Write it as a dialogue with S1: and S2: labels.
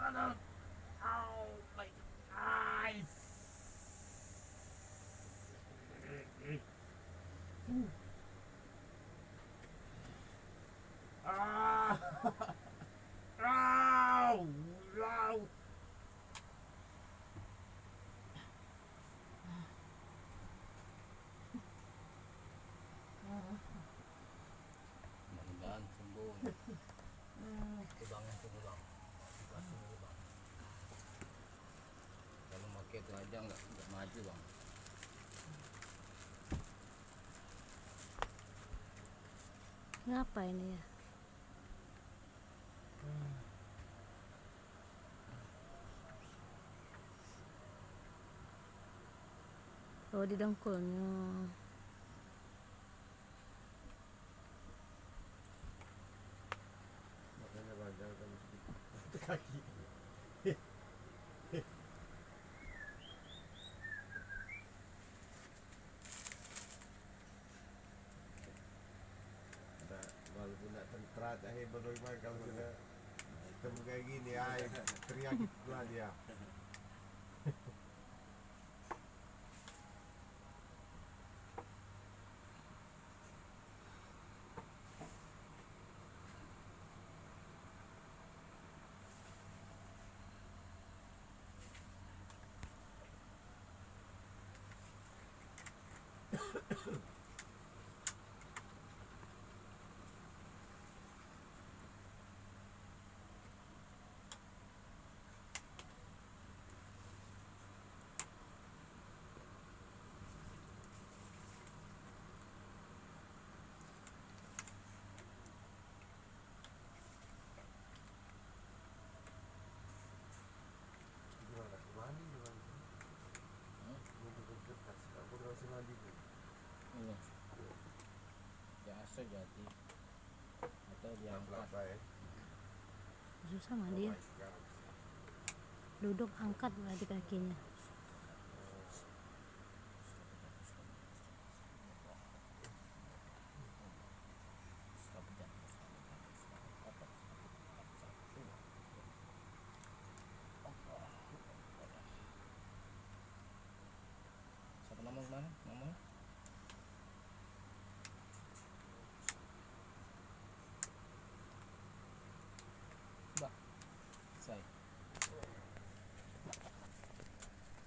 S1: Oh my eyes. Ah! Ow! Ow!
S2: Mudah-mudahan sembuh. Tulangnya sembuh bang. Kasih dulu bang. Kalau pakai itu aja nggak maju bang.
S3: Ngapa ini ya? Oh, di dengkulnya.
S1: Makanya banyak kan kaki. Nah, walaupun nak tentrat, bagaimana kalau sudah ketemu kayak gini, teriak gitu aja. Gimana? Mandi gimana? Mau kasih kamu kasih mandi tuh.
S2: Iya. Biasa jadi. Atau diangkat.
S1: Apa ya?
S3: Susah mandi ya. Duduk angkat berarti kakinya.
S2: Siapa nama kemarin? Namanya?